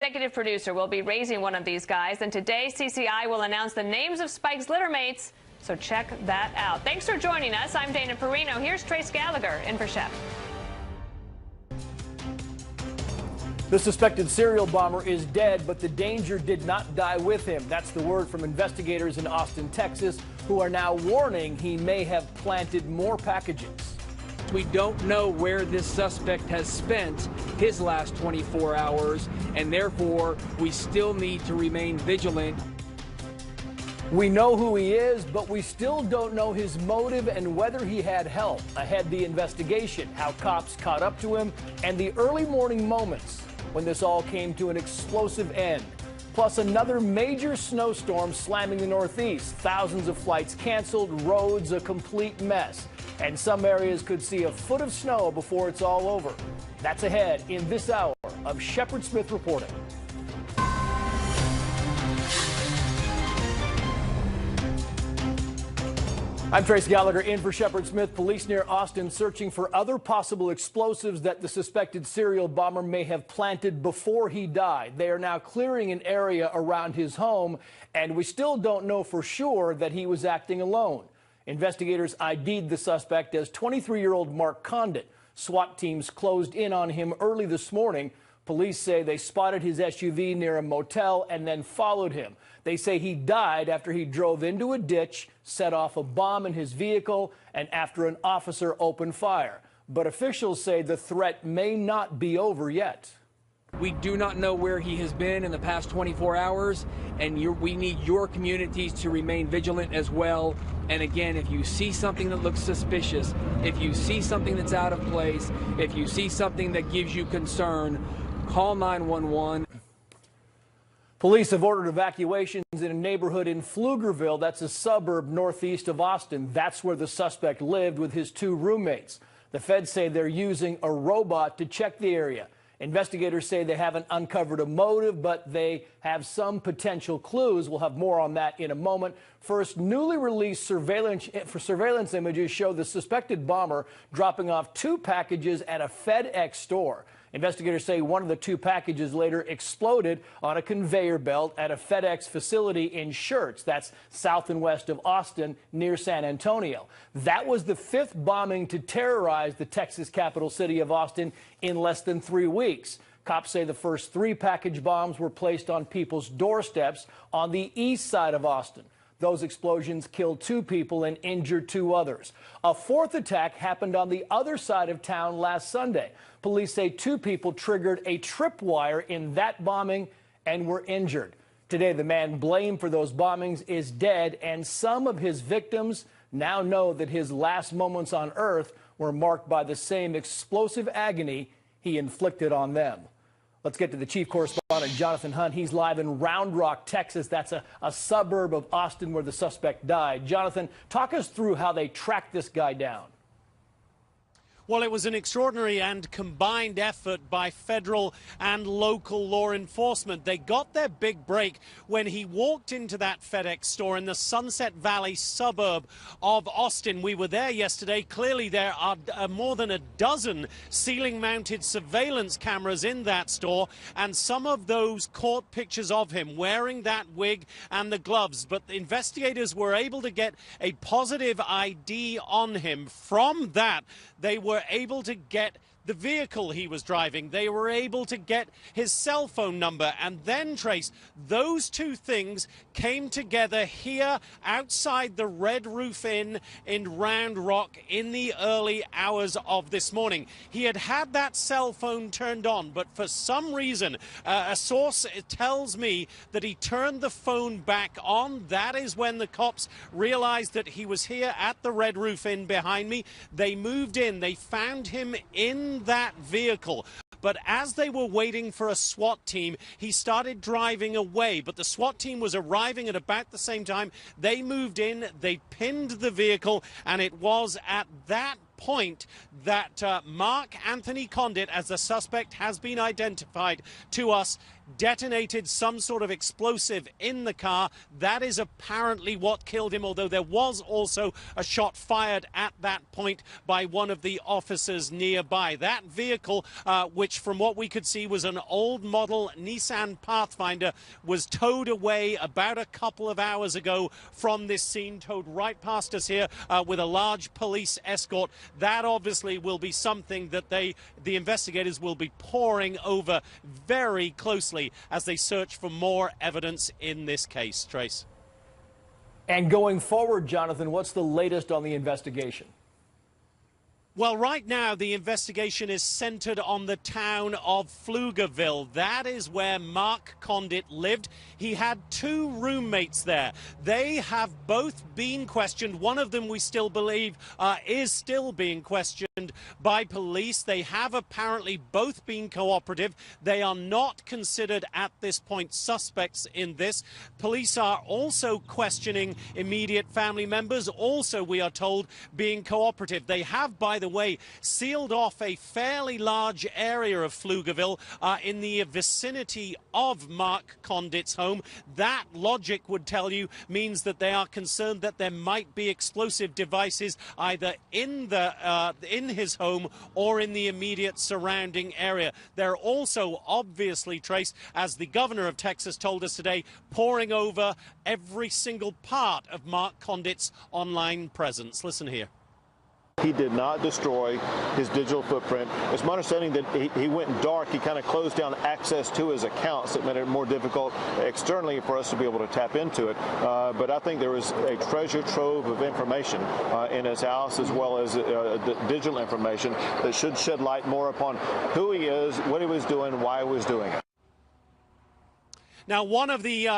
executive producer will be raising one of these guys, and today CCI will announce the names of Spike's littermates, so check that out. Thanks for joining us. I'm Dana Perino. Here's Trace Gallagher in for Shep. The suspected serial bomber is dead, but the danger did not die with him. That's the word from investigators in Austin, Texas, who are now warning he may have planted more packages. We don't know where this suspect has spent his last 24 hours, and therefore we still need to remain vigilant. We know who he is, but we still don't know his motive and whether he had help. Ahead, the investigation, how cops caught up to him, and the early morning moments when this all came to an explosive end. Plus, another major snowstorm slamming the Northeast. Thousands of flights canceled, roads a complete mess. And some areas could see a foot of snow before it's all over. That's ahead in this hour of Shepard Smith reporting. I'm Trace Gallagher in for Shepard Smith. Police near Austin searching for other possible explosives that the suspected serial bomber may have planted before he died. They are now clearing an area around his home, and we still don't know for sure that he was acting alone. Investigators ID'd the suspect as 23-year-old Mark Condit. SWAT teams closed in on him early this morning. Police say they spotted his SUV near a motel and then followed him. They say he died after he drove into a ditch, set off a bomb in his vehicle, and after an officer opened fire. But officials say the threat may not be over yet. We do not know where he has been in the past 24 hours, and we need your communities to remain vigilant as well. And again, if you see something that looks suspicious, if you see something that's out of place, if you see something that gives you concern, call 911. Police have ordered evacuations in a neighborhood in Pflugerville. That's a suburb northeast of Austin. That's where the suspect lived with his two roommates. The feds say they're using a robot to check the area. Investigators say they haven't uncovered a motive, but they have some potential clues. We'll have more on that in a moment. First, newly released surveillance images show the suspected bomber dropping off two packages at a FedEx store. Investigators say one of the two packages later exploded on a conveyor belt at a FedEx facility in Schertz. That's south and west of Austin near San Antonio. That was the fifth bombing to terrorize the Texas capital city of Austin in less than 3 weeks. Cops say the first three package bombs were placed on people's doorsteps on the east side of Austin. Those explosions killed 2 people and injured 2 others. A fourth attack happened on the other side of town last Sunday. Police say 2 people triggered a tripwire in that bombing and were injured. Today, the man blamed for those bombings is dead, and some of his victims now know that his last moments on Earth were marked by the same explosive agony he inflicted on them. Let's get to the chief correspondent, Jonathan Hunt. He's live in Round Rock, Texas. That's a suburb of Austin where the suspect died. Jonathan, talk us through how they tracked this guy down. Well, it was an extraordinary and combined effort by federal and local law enforcement. They got their big break when he walked into that FedEx store in the Sunset Valley suburb of Austin. We were there yesterday. Clearly, there are more than a dozen ceiling-mounted surveillance cameras in that store, and some of those caught pictures of him wearing that wig and the gloves. But the investigators were able to get a positive ID on him. From that, they were able to get the vehicle he was driving. They were able to get his cell phone number, and then, Trace, those two things came together here outside the Red Roof Inn in Round Rock in the early hours of this morning. He had had that cell phone turned on, but for some reason, a source tells me that he turned the phone back on. That is when the cops realized that he was here at the Red Roof Inn behind me. They moved in. They found him in that vehicle. But as they were waiting for a SWAT team, he started driving away. But the SWAT team was arriving at about the same time. They moved in, they pinned the vehicle, and it was at that point that Mark Anthony Condit, as the suspect has been identified to us, detonated some sort of explosive in the car. That is apparently what killed him, although there was also a shot fired at that point by one of the officers nearby. That vehicle, which from what we could see was an old model Nissan Pathfinder, was towed away about a couple of hours ago from this scene, towed right past us here with a large police escort. That obviously will be something that the investigators will be poring over very closely as they search for more evidence in this case. Trace. And going forward, Jonathan, what's the latest on the investigation? Well, right now, the investigation is centered on the town of Pflugerville. That is where Mark Condit lived. He had two roommates there. They have both been questioned. One of them, we still believe, is still being questioned by police. They have apparently both been cooperative. They are not considered at this point suspects in this. Police are also questioning immediate family members, also, we are told, being cooperative. They have, by the way, sealed off a fairly large area of Pflugerville in the vicinity of Mark Condit's home. That logic would tell you means that they are concerned that there might be explosive devices either in his home or in the immediate surrounding area. They're also obviously, Trace, as the governor of Texas told us today, poring over every single part of Mark Condit's online presence. Listen here. He did not destroy his digital footprint. It's my understanding that he went dark. He kind of closed down access to his accounts that made it more difficult externally for us to be able to tap into it. But I think there was a treasure trove of information in his house, as well as digital information that should shed light more upon who he is, what he was doing, why he was doing it. Now, one of the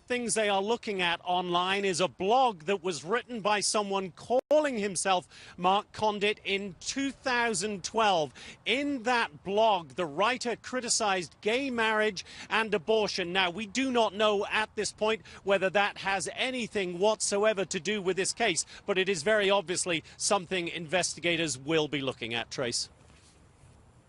things they are looking at online is a blog that was written by someone calling himself Mark Condit in 2012. In that blog, the writer criticized gay marriage and abortion. Now, we do not know at this point whether that has anything whatsoever to do with this case, but it is very obviously something investigators will be looking at, Trace.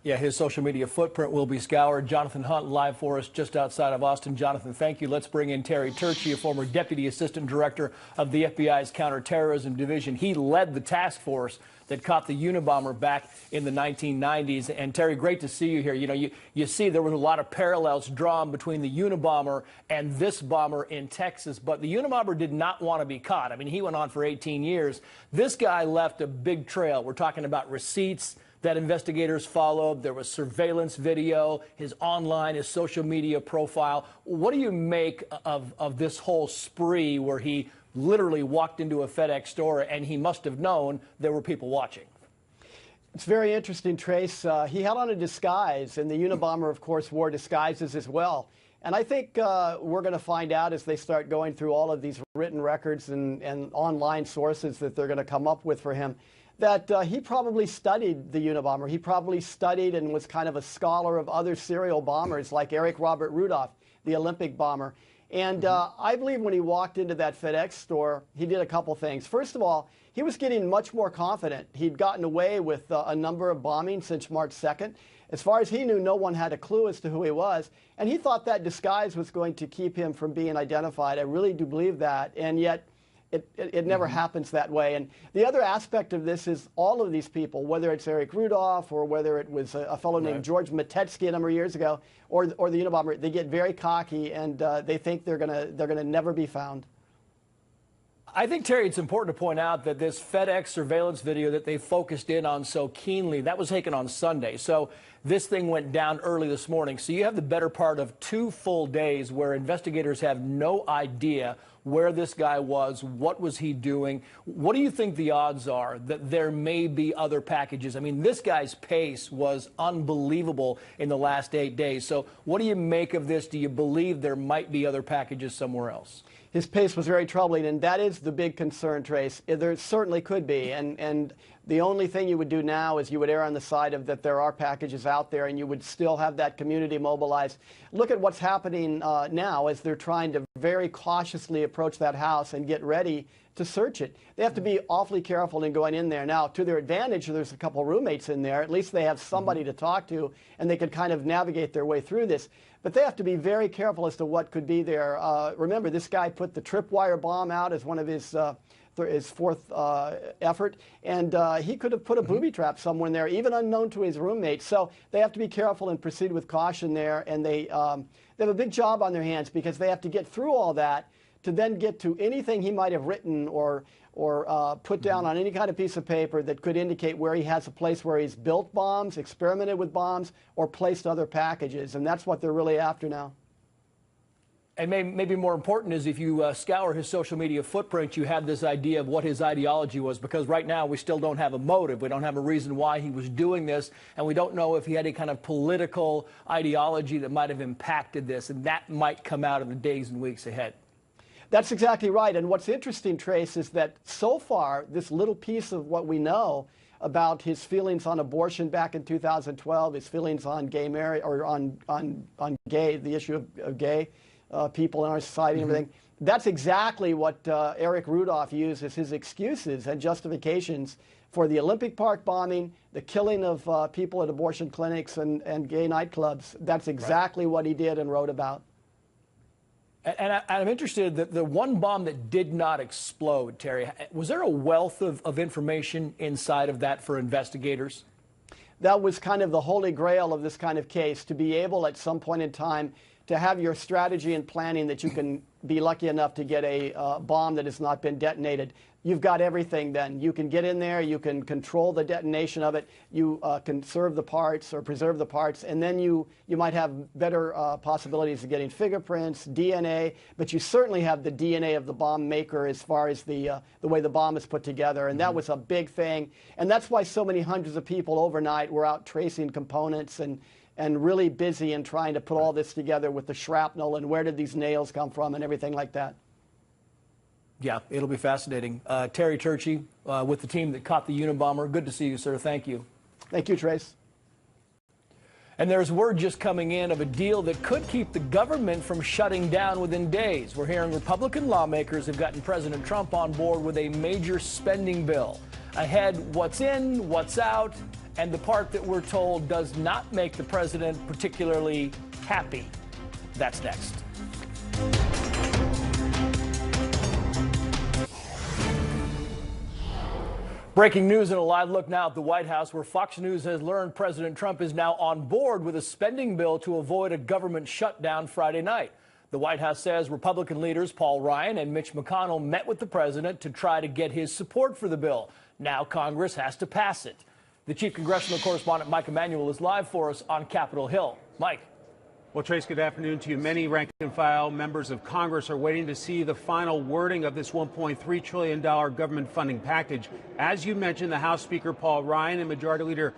Yeah, his social media footprint will be scoured. Jonathan Hunt live for us just outside of Austin. Jonathan, thank you. Let's bring in Terry Turchi, a former Deputy Assistant Director of the FBI's Counterterrorism Division. He led the task force that caught the Unabomber back in the 1990s. And Terry, great to see you here. You know, you see there was a lot of parallels drawn between the Unabomber and this bomber in Texas, but the Unabomber did not want to be caught. I mean, he went on for 18 years. This guy left a big trail. We're talking about receipts that investigators followed. There was surveillance video, his online, his social media profile. What do you make of this whole spree where he literally walked into a FedEx store and he must have known there were people watching? It's very interesting, Trace. He had on a disguise, and the Unabomber, of course, wore disguises as well. And I think we're going to find out as they start going through all of these written records and online sources that they're going to come up with for him, that he probably studied the Unabomber. He probably studied and was kind of a scholar of other serial bombers like Eric Robert Rudolph, the Olympic bomber. And I believe when he walked into that FedEx store, he did a couple things. First of all, he was getting much more confident. He'd gotten away with a number of bombings since March 2nd. As far as he knew, no one had a clue as to who he was. And he thought that disguise was going to keep him from being identified. I really do believe that. And yet, it never happens that way. And the other aspect of this is all of these people, whether it's Eric Rudolph or whether it was a fellow named George Matetsky a number of years ago, or the Unabomber, they get very cocky and they think they're gonna never be found. I think, Terry, it's important to point out that this FedEx surveillance video that they focused in on so keenly, that was taken on Sunday. So this thing went down early this morning. So you have the better part of 2 full days where investigators have no idea where this guy was, what was he doing. What do you think the odds are that there may be other packages? I mean, this guy's pace was unbelievable in the last 8 days. So what do you make of this? Do you believe there might be other packages somewhere else? His pace was very troubling, and that is the big concern, Trace. There certainly could be, and The only thing you would do now is you would err on the side of that there are packages out there, and you would still have that community mobilized. Look at what's happening now as they're trying to very cautiously approach that house and get ready to search it. They have to be awfully careful in going in there. Now, to their advantage, there's a couple roommates in there. At least they have somebody to talk to, and they can kind of navigate their way through this. But they have to be very careful as to what could be there. Remember, this guy put the tripwire bomb out as one of his fourth effort, and he could have put a booby trap somewhere in there, even unknown to his roommates. So they have to be careful and proceed with caution there, and they have a big job on their hands because they have to get through all that to then get to anything he might have written or put down on any kind of piece of paper that could indicate where he has a place where he's built bombs, experimented with bombs, or placed other packages, and that's what they're really after now. And maybe more important is if you scour his social media footprint, you have this idea of what his ideology was, because right now we still don't have a motive. We don't have a reason why he was doing this, and we don't know if he had any kind of political ideology that might have impacted this, and that might come out in the days and weeks ahead. That's exactly right. And what's interesting, Trace, is that so far, this little piece of what we know about his feelings on abortion back in 2012, his feelings on gay marriage, or on gay, the issue of gay people in our society and everything, that's exactly what Eric Rudolph used as his excuses and justifications for the Olympic Park bombing, the killing of people at abortion clinics and gay nightclubs. That's exactly what he did and wrote about. And I'm interested that the one bomb that did not explode, Terry, was there a wealth of information inside of that for investigators? That was kind of the holy grail of this kind of case, to be able at some point in time to have your strategy and planning that you can be lucky enough to get a bomb that has not been detonated. You've got everything then. You can get in there, you can control the detonation of it, you conserve the parts or preserve the parts, and then you might have better possibilities of getting fingerprints, DNA, but you certainly have the DNA of the bomb maker as far as the way the bomb is put together, and that was a big thing. And that's why so many hundreds of people overnight were out tracing components and really busy in trying to put all this together with the shrapnel and where did these nails come from and everything like that. Yeah, it'll be fascinating. Terry Turchi with the team that caught the Unabomber. Good to see you, sir. Thank you. Thank you, Trace. And there's word just coming in of a deal that could keep the government from shutting down within days. We're hearing Republican lawmakers have gotten President Trump on board with a major spending bill. Ahead, what's in, what's out, and the part that we're told does not make the president particularly happy. That's next. Breaking news and a live look now at the White House, where Fox News has learned President Trump is now on board with a spending bill to avoid a government shutdown Friday night. The White House says Republican leaders Paul Ryan and Mitch McConnell met with the president to try to get his support for the bill. Now Congress has to pass it. The chief congressional correspondent Mike Emanuel is live for us on Capitol Hill. Mike. Well, Trace, good afternoon to you. Many rank-and-file members of Congress are waiting to see the final wording of this $1.3 trillion government funding package. As you mentioned, the House Speaker Paul Ryan and Majority Leader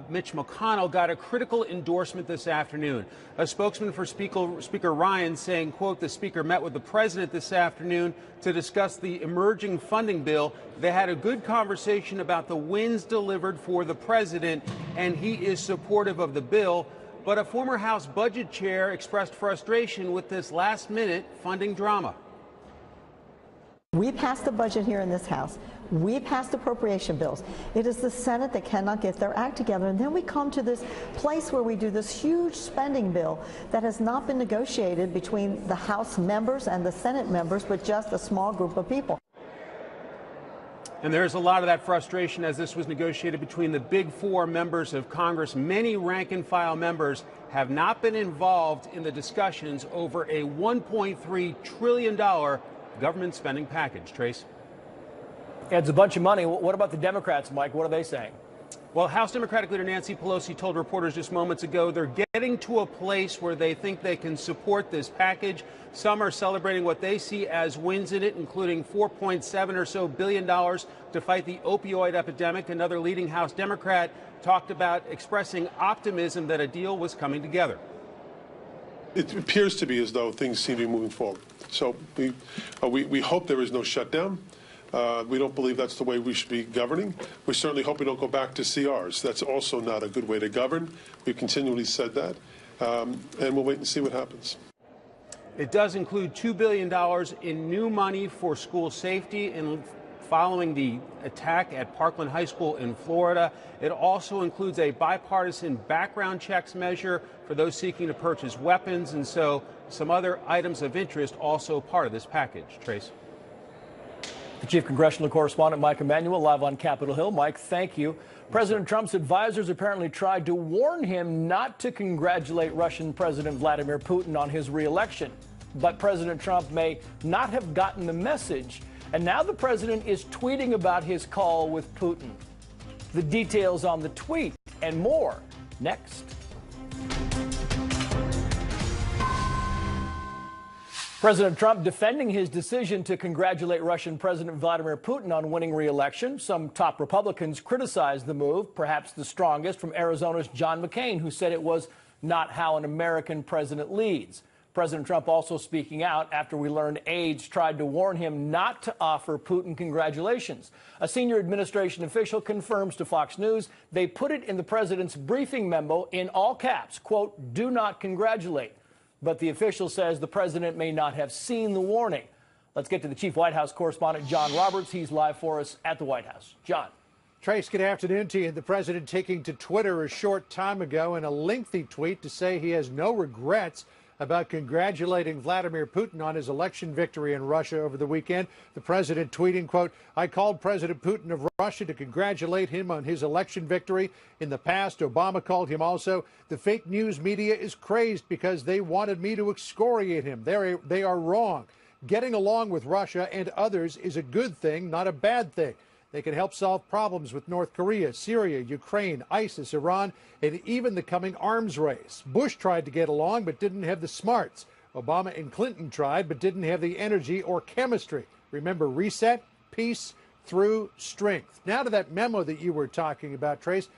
Mitch McConnell got a critical endorsement this afternoon. A spokesman for Speaker Ryan saying, quote, the Speaker met with the President this afternoon to discuss the emerging funding bill. They had a good conversation about the wins delivered for the President, and he is supportive of the bill. But a former House Budget Chair expressed frustration with this last-minute funding drama. We passed the budget here in this House. We passed appropriation bills. It is the Senate that cannot get their act together. And then we come to this place where we do this huge spending bill that has not been negotiated between the House members and the Senate members, but just a small group of people. And there's a lot of that frustration as this was negotiated between the big four members of Congress. Many rank-and-file members have not been involved in the discussions over a $1.3 trillion government spending package. Trace? Adds a bunch of money. What about the Democrats, Mike? What are they saying? Well, House Democratic Leader Nancy Pelosi told reporters just moments ago they're getting to a place where they think they can support this package. Some are celebrating what they see as wins in it, including $4.7 or so billion to fight the opioid epidemic. Another leading House Democrat talked about expressing optimism that a deal was coming together. It appears to be as though things seem to be moving forward. So we hope there is no shutdown. We don't believe that's the way we should be governing. We certainly hope we don't go back to CRs. That's also not a good way to govern. We've continually said that, and we'll wait and see what happens. It does include $2 billion in new money for school safety and following the attack at Parkland High School in Florida. It also includes a bipartisan background checks measure for those seeking to purchase weapons, and so some other items of interest also part of this package. Trace. The Chief Congressional Correspondent Mike Emanuel live on Capitol Hill. Mike, thank you. President Trump's advisors apparently tried to warn him not to congratulate Russian President Vladimir Putin on his re-election. But President Trump may not have gotten the message. And now the president is tweeting about his call with Putin. The details on the tweet and more next. President Trump defending his decision to congratulate Russian President Vladimir Putin on winning re-election. Some top Republicans criticized the move, perhaps the strongest from Arizona's John McCain, who said it was not how an American president leads. President Trump also speaking out after we learned aides tried to warn him not to offer Putin congratulations. A senior administration official confirms to Fox News they put it in the president's briefing memo in all caps, quote, "do not congratulate." But the official says the president may not have seen the warning. Let's get to the chief White House correspondent, John Roberts. He's live for us at the White House. John. Trace, good afternoon to you. The president taking to Twitter a short time ago in a lengthy tweet to say he has no regrets about congratulating Vladimir Putin on his election victory in Russia over the weekend. The president tweeting, quote, "I called President Putin of Russia to congratulate him on his election victory. In the past, Obama called him also. The fake news media is crazed because they wanted me to excoriate him. They are wrong. Getting along with Russia and others is a good thing, not a bad thing. They can help solve problems with North Korea, Syria, Ukraine, ISIS, Iran, and even the coming arms race. Bush tried to get along but didn't have the smarts. Obama and Clinton tried but didn't have the energy or chemistry. Remember, reset, peace through strength." Now to that memo that you were talking about, Trace.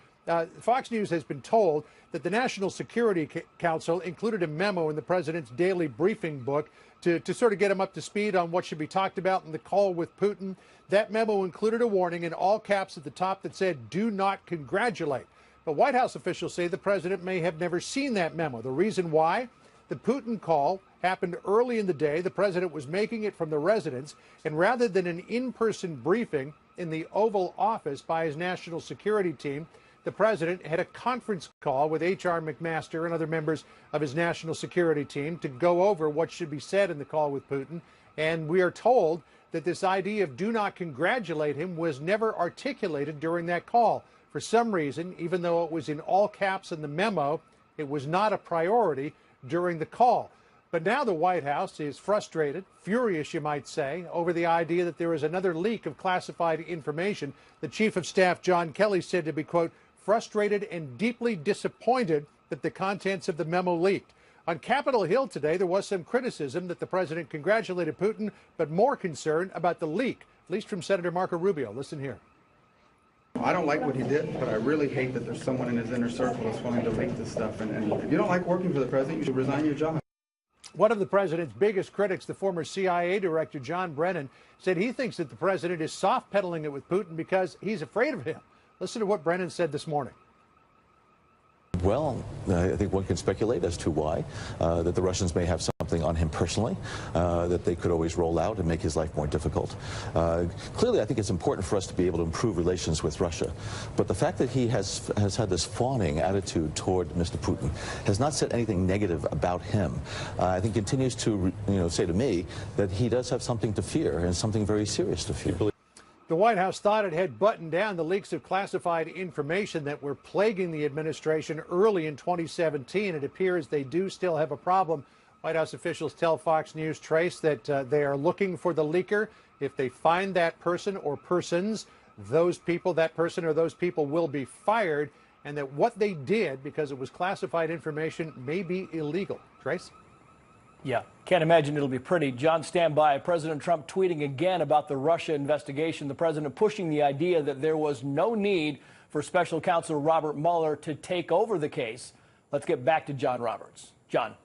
Fox News has been told that the National Security Council included a memo in the president's daily briefing book to sort of get him up to speed on what should be talked about in the call with Putin. That memo included a warning in all caps at the top that said, "do not congratulate." But White House officials say the president may have never seen that memo. The reason why? The Putin call happened early in the day. The president was making it from the residence, and rather than an in-person briefing in the Oval Office by his national security team, the president had a conference call with H.R. McMaster and other members of his national security team to go over what should be said in the call with Putin. And we are told that this idea of "do not congratulate him" was never articulated during that call. For some reason, even though it was in all caps in the memo, it was not a priority during the call. But now the White House is frustrated, furious, you might say, over the idea that there is another leak of classified information. The Chief of Staff, John Kelly, said to be, quote, "frustrated and deeply disappointed that the contents of the memo leaked." On Capitol Hill today, there was some criticism that the president congratulated Putin, but more concern about the leak, at least from Senator Marco Rubio. Listen here. I don't like what he did, but I really hate that there's someone in his inner circle that's willing to leak this stuff. And if you don't like working for the president, you should resign your job. One of the president's biggest critics, the former CIA director John Brennan, said he thinks that the president is soft-pedaling it with Putin because he's afraid of him. Listen to what Brennan said this morning. Well, I think one can speculate as to why, that the Russians may have something on him personally, that they could always roll out and make his life more difficult. Clearly, I think it's important for us to be able to improve relations with Russia. But the fact that he has had this fawning attitude toward Mr. Putin has not said anything negative about him. I think continues to say to me that he does have something to fear and something very serious to fear. The White House thought it had buttoned down the leaks of classified information that were plaguing the administration early in 2017. It appears they do still have a problem. White House officials tell Fox News, Trace, that they are looking for the leaker. If they find that person or persons, those people, that person or those people will be fired, and that what they did, because it was classified information, may be illegal. Trace? Yeah, can't imagine it'll be pretty. John, stand by. President Trump tweeting again about the Russia investigation. The president pushing the idea that there was no need for special counsel Robert Mueller to take over the case. Let's get back to John Roberts. John.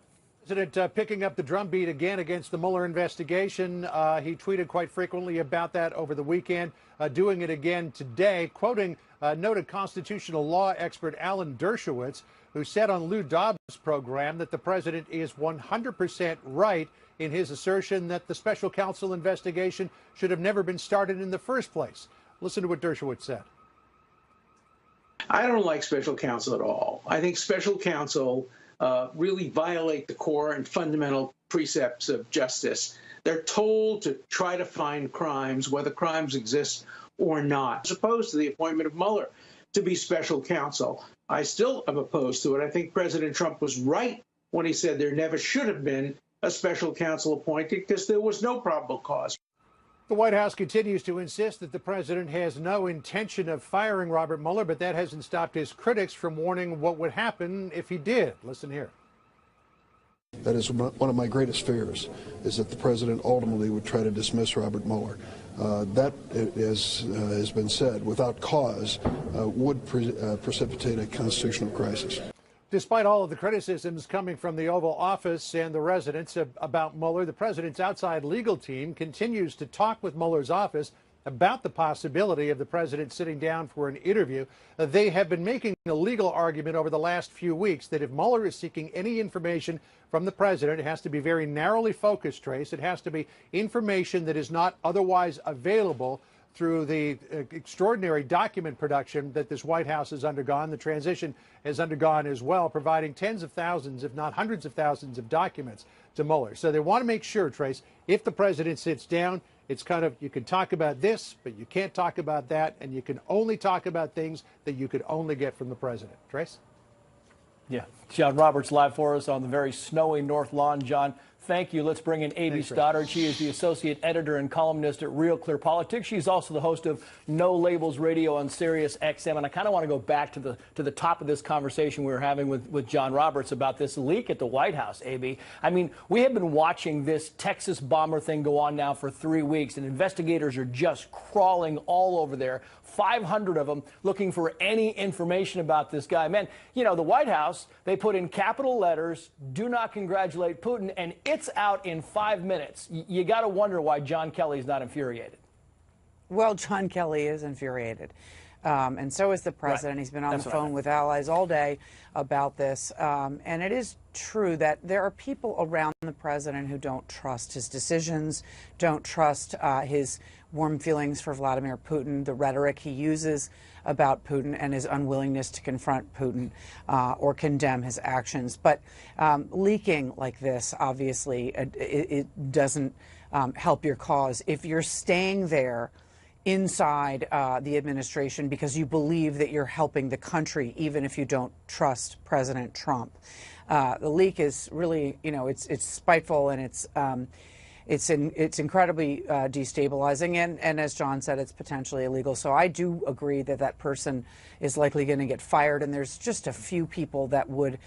President picking up the drumbeat again against the Mueller investigation. He tweeted quite frequently about that over the weekend, doing it again today, quoting noted constitutional law expert Alan Dershowitz, who said on Lou Dobbs' program that the president is 100% right in his assertion that the special counsel investigation should have never been started in the first place. Listen to what Dershowitz said. I don't like special counsel at all. I think special counsel really violate the core and fundamental precepts of justice. They're told to try to find crimes, whether crimes exist or not, as opposed to the appointment of Mueller to be special counsel. I still am opposed to it. I think President Trump was right when he said there never should have been a special counsel appointed because there was no probable cause. The White House continues to insist that the president has no intention of firing Robert Mueller, but that hasn't stopped his critics from warning what would happen if he did. Listen here. That is one of my greatest fears, is that the president ultimately would try to dismiss Robert Mueller. That, as has been said, without cause, would precipitate a constitutional crisis. Despite all of the criticisms coming from the Oval Office and the residents about Mueller, the president's outside legal team continues to talk with Mueller's office about the possibility of the president sitting down for an interview. They have been making a legal argument over the last few weeks that if Mueller is seeking any information from the president, it has to be very narrowly focused, Trace. It has to be information that is not otherwise available through the extraordinary document production that this White House has undergone. The transition has undergone as well, providing tens of thousands, if not hundreds of thousands of documents to Mueller. So they want to make sure, Trace, if the president sits down, it's kind of, you can talk about this, but you can't talk about that, and you can only talk about things that you could only get from the president. Trace? Yeah. John Roberts live for us on the very snowy North Lawn. John, thank you. Let's bring in A.B. Stoddard. She is the associate editor and columnist at Real Clear Politics. She's also the host of No Labels Radio on Sirius XM. And I kind of want to go back to the top of this conversation we were having with John Roberts about this leak at the White House, A.B. I mean, we have been watching this Texas bomber thing go on now for 3 weeks, and investigators are just crawling all over there, 500 of them, looking for any information about this guy. Man, you know, the White House, they put in capital letters, "Do not congratulate Putin," and it's out in 5 minutes. You got to wonder why John Kelly's not infuriated. Well, John Kelly is infuriated. And so is the president. Right. He's been on the phone with allies all day about this. And it is true that there are people around the president who don't trust his decisions, don't trust his warm feelings for Vladimir Putin, the rhetoric he uses about Putin, and his unwillingness to confront Putin or condemn his actions. But leaking like this, obviously, it doesn't help your cause. If you're staying there inside the administration because you believe that you're helping the country, even if you don't trust President Trump. The leak is really, you know, it's spiteful, and it's incredibly destabilizing, and as John said, it's potentially illegal. So I do agree that that person is likely going to get fired, and there's just a few people that would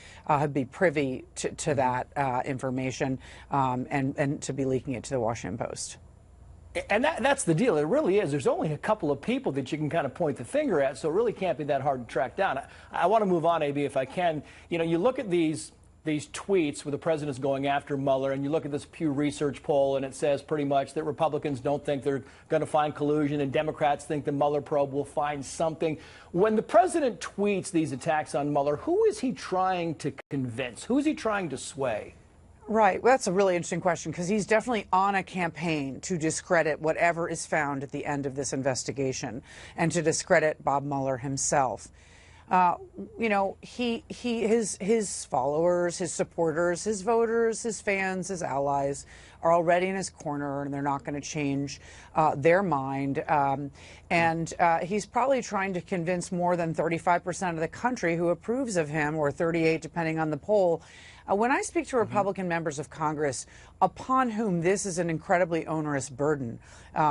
be privy to that information and to be leaking it to the Washington Post. And that's the deal. It really is. There's only a couple of people that you can kind of point the finger at, so it really can't be that hard to track down. I want to move on, A.B., if I can. You know, you look at these tweets where the president's going after Mueller, and you look at this Pew Research poll, and it says pretty much that Republicans don't think they're going to find collusion, and Democrats think the Mueller probe will find something. When the president tweets these attacks on Mueller, who is he trying to convince? Who is he trying to sway? Right. Well, that's a really interesting question, because he's definitely on a campaign to discredit whatever is found at the end of this investigation and to discredit Bob Mueller himself. You know, his followers, his supporters, his voters, his fans, his allies are already in his corner, and they're not going to change their mind. And he's probably trying to convince more than 35% of the country who approves of him, or 38, depending on the poll. When I speak to Republican members of Congress, upon whom this is an incredibly onerous burden,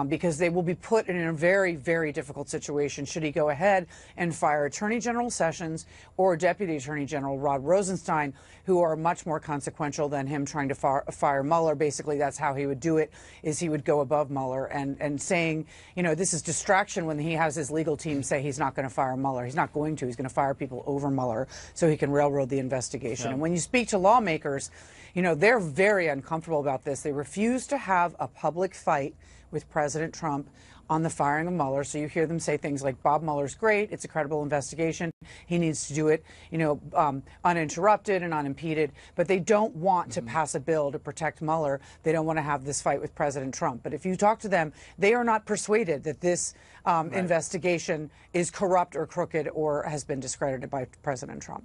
because they will be put in a very, very difficult situation should he go ahead and fire Attorney General Sessions or Deputy Attorney General Rod Rosenstein, who are much more consequential than him trying to fire Mueller. Basically, that's how he would do it, is he would go above Mueller and saying, you know, this is distraction when he has his legal team say he's not going to fire Mueller. He's not going to. He's going to fire people over Mueller so he can railroad the investigation. Yeah. And when you speak to lawmakers, you know, they're very uncomfortable about this. They refuse to have a public fight with President Trump on the firing of Mueller. So you hear them say things like, Bob Mueller's great, it's a credible investigation, he needs to do it, you know, uninterrupted and unimpeded. But they don't want to pass a bill to protect Mueller. They don't want to have this fight with President Trump. But if you talk to them, they are not persuaded that this investigation is corrupt or crooked or has been discredited by President Trump.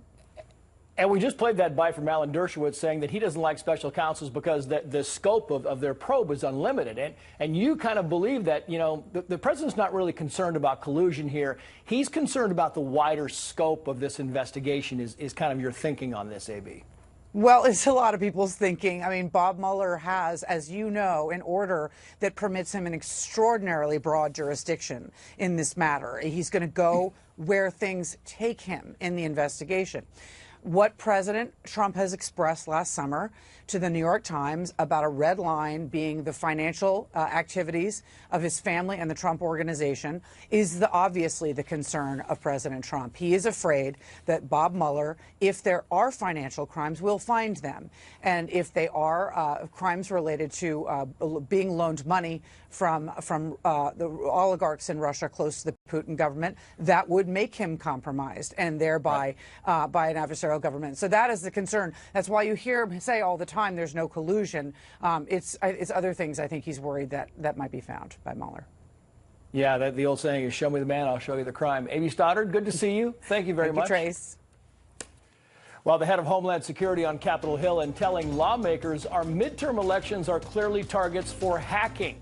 And we just played that bite from Alan Dershowitz saying that he doesn't like special counsels because the scope of their probe is unlimited. And you kind of believe that, you know, the president's not really concerned about collusion here. He's concerned about the wider scope of this investigation is kind of your thinking on this, A.B. Well, it's a lot of people's thinking. I mean, Bob Mueller has, as you know, an order that permits him an extraordinarily broad jurisdiction in this matter. He's going to go where things take him in the investigation. What President Trump has expressed last summer to the New York Times about a red line being the financial activities of his family and the Trump organization is obviously the concern of President Trump. He is afraid that Bob Mueller, if there are financial crimes, will find them. And if they are crimes related to being loaned money from the oligarchs in Russia close to the Putin government, that would make him compromised and thereby by an adversarial government. So that is the concern. That's why you hear him say all the time there's no collusion. It's other things I think he's worried that might be found by Mueller. Yeah, the old saying is, show me the man, I'll show you the crime. A.B. Stoddard, good to see you. Thank you very much. Thank you, Trace. Well, the head of Homeland Security on Capitol Hill and telling lawmakers our midterm elections are clearly targets for hacking.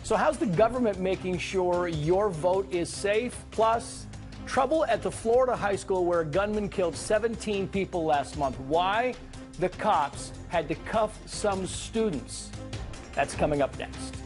So how's the government making sure your vote is safe? Plus, trouble at the Florida high school where a gunman killed 17 people last month. Why? The cops had to cuff some students. That's coming up next.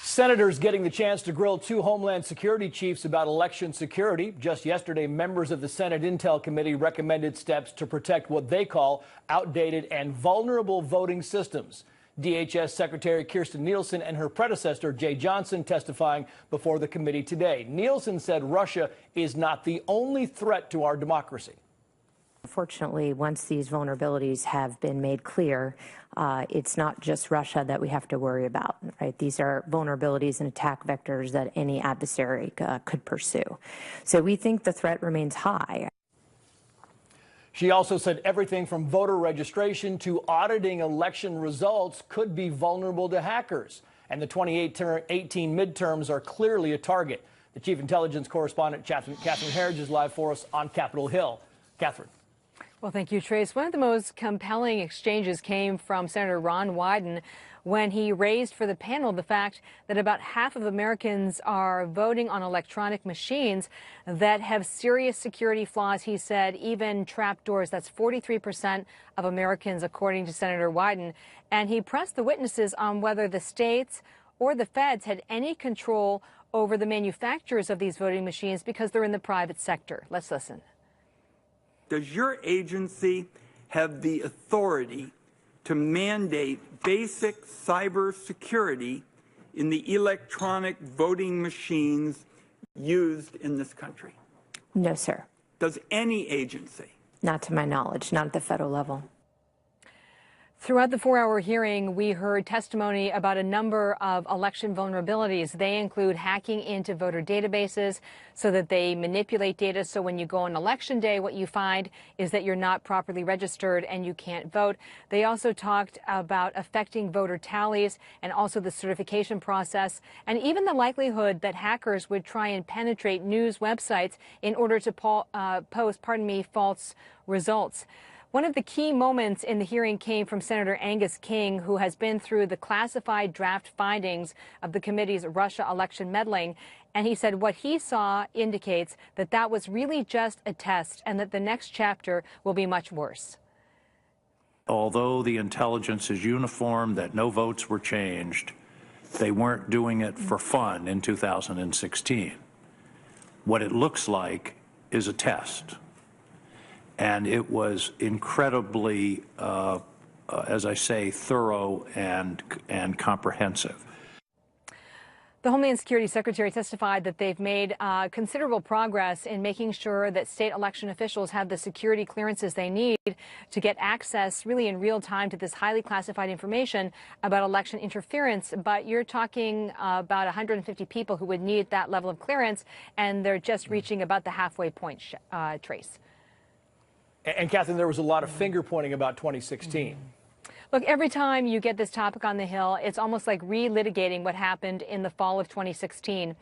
Senators getting the chance to grill two Homeland Security chiefs about election security. Just yesterday, members of the Senate Intel Committee recommended steps to protect what they call outdated and vulnerable voting systems. DHS Secretary Kirstjen Nielsen and her predecessor, Jay Johnson, testifying before the committee today. Nielsen said Russia is not the only threat to our democracy. Fortunately, once these vulnerabilities have been made clear, it's not just Russia that we have to worry about, right? These are vulnerabilities and attack vectors that any adversary could pursue. So we think the threat remains high. She also said everything from voter registration to auditing election results could be vulnerable to hackers. And the 2018 midterms are clearly a target. The chief intelligence correspondent, Catherine Herridge, is live for us on Capitol Hill. Catherine. Well, thank you, Trace. One of the most compelling exchanges came from Senator Ron Wyden when he raised for the panel the fact that about half of Americans are voting on electronic machines that have serious security flaws. He said even trapdoors. That's 43% of Americans, according to Senator Wyden. And he pressed the witnesses on whether the states or the feds had any control over the manufacturers of these voting machines because they're in the private sector. Let's listen. Does your agency have the authority to mandate basic cyber security in the electronic voting machines used in this country? No, sir. Does any agency? Not to my knowledge, not at the federal level. Throughout the 4-hour hearing, we heard testimony about a number of election vulnerabilities. They include hacking into voter databases so that they manipulate data. So when you go on election day, what you find is that you're not properly registered and you can't vote. They also talked about affecting voter tallies and also the certification process and even the likelihood that hackers would try and penetrate news websites in order to post, false results. One of the key moments in the hearing came from Senator Angus King, who has been through the classified draft findings of the committee's Russia election meddling. And he said what he saw indicates that that was really just a test and that the next chapter will be much worse. Although the intelligence is uniform that no votes were changed, they weren't doing it for fun in 2016. What it looks like is a test. And it was incredibly, as I say, thorough and comprehensive. The Homeland Security Secretary testified that they've made considerable progress in making sure that state election officials have the security clearances they need to get access really in real time to this highly classified information about election interference. But you're talking about 150 people who would need that level of clearance, and they're just reaching about the halfway point, Trace. And Catherine, there was a lot of finger pointing about 2016. Look, every time you get this topic on the Hill, it's almost like relitigating what happened in the fall of 2016.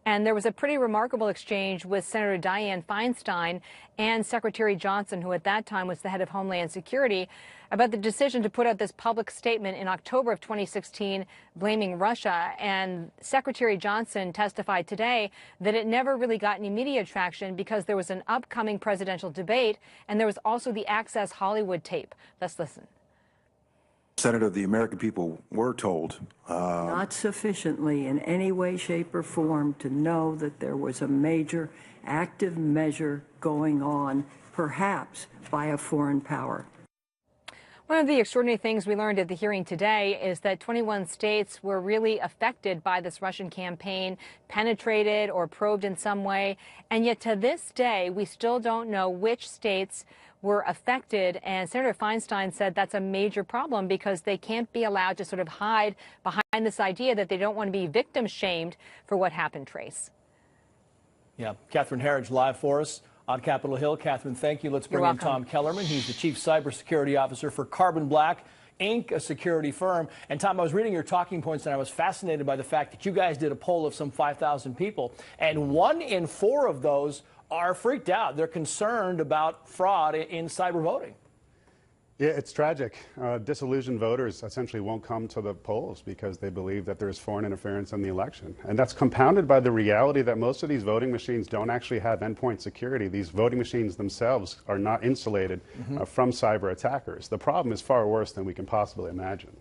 And there was a pretty remarkable exchange with Senator Dianne Feinstein and Secretary Johnson, who at that time was the head of Homeland Security, about the decision to put out this public statement in October of 2016 blaming Russia. And Secretary Johnson testified today that it never really got any media traction because there was an upcoming presidential debate, and there was also the Access Hollywood tape. Let's listen. Senator, the American people were told. Not sufficiently in any way, shape, or form to know that there was a major active measure going on, perhaps by a foreign power. One of the extraordinary things we learned at the hearing today is that 21 states were really affected by this Russian campaign, penetrated or probed in some way. And yet to this day, we still don't know which states were affected. And Senator Feinstein said that's a major problem because they can't be allowed to sort of hide behind this idea that they don't want to be victim shamed for what happened, Trace. Yeah, Catherine Herridge live for us on Capitol Hill. Catherine, thank you. Let's bring in Tom Kellerman. He's the Chief Cybersecurity Officer for Carbon Black, Inc., a security firm. And Tom, I was reading your talking points and I was fascinated by the fact that you guys did a poll of some 5,000 people, and 1 in 4 of those are freaked out. They're concerned about fraud in cyber voting. Yeah, it's tragic. Disillusioned voters essentially won't come to the polls because they believe that there's foreign interference in the election. And that's compounded by the reality that most of these voting machines don't actually have endpoint security. These voting machines themselves are not insulated from cyber attackers. The problem is far worse than we can possibly imagine.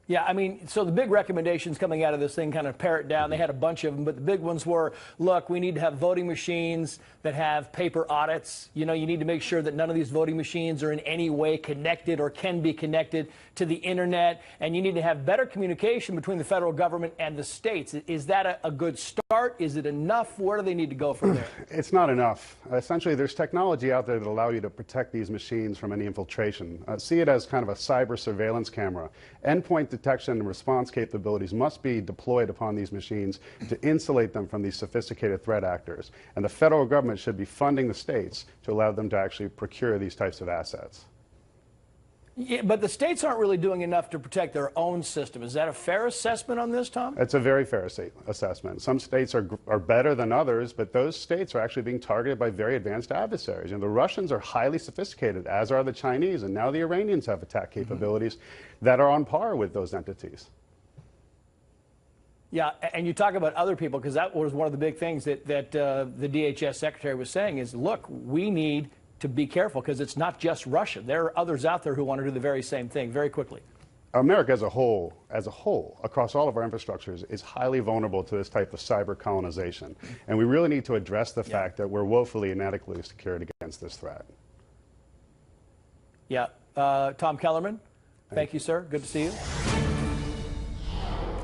Yeah, I mean, so the big recommendations coming out of this thing kind of pare it down. They had a bunch of them, but the big ones were, look, we need to have voting machines that have paper audits. You know, you need to make sure that none of these voting machines are in any way connected or can be connected to the internet. And you need to have better communication between the federal government and the states. Is that a good start? Is it enough? Where do they need to go from there? It's not enough. Essentially, there's technology out there that allow you to protect these machines from any infiltration. See it as kind of a cyber surveillance camera. Endpoint detection and response capabilities must be deployed upon these machines to insulate them from these sophisticated threat actors. And the federal government should be funding the states to allow them to actually procure these types of assets. Yeah, but the states aren't really doing enough to protect their own system. Is that a fair assessment on this, Tom? It's a very fair assessment. Some states are better than others, but those states are actually being targeted by very advanced adversaries. And the Russians are highly sophisticated, as are the Chinese, and now the Iranians have attack capabilities that are on par with those entities. Yeah, and you talk about other people, because that was one of the big things that the DHS secretary was saying is, look, we need to be careful because it's not just Russia. There are others out there who want to do the very same thing very quickly. America as a whole, across all of our infrastructures, is highly vulnerable to this type of cyber colonization. And we really need to address the fact that we're woefully inadequately secured against this threat. Yeah. Tom Kellerman, thank you, sir. Good to see you.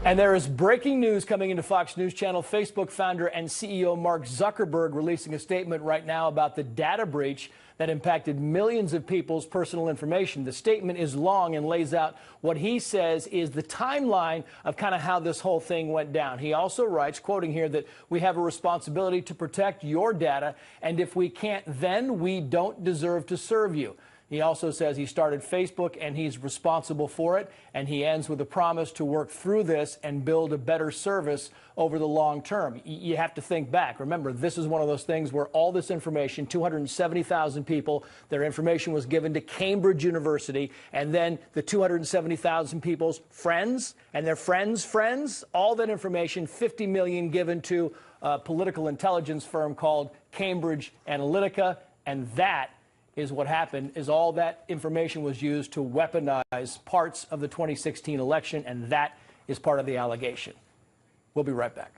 And there is breaking news coming into Fox News Channel. Facebook founder and CEO Mark Zuckerberg releasing a statement right now about the data breach that impacted millions of people's personal information. The statement is long and lays out what he says is the timeline of kind of how this whole thing went down. He also writes, quoting here, that we have a responsibility to protect your data, and if we can't, then we don't deserve to serve you. He also says he started Facebook and he's responsible for it, and he ends with a promise to work through this and build a better service over the long term. You have to think back. Remember, this is one of those things where all this information, 270,000 people, their information was given to Cambridge University, and then the 270,000 people's friends and their friends, all that information, 50 million given to a political intelligence firm called Cambridge Analytica, and that is what happened, is all that information was used to weaponize parts of the 2016 election, and that is part of the allegation. We'll be right back.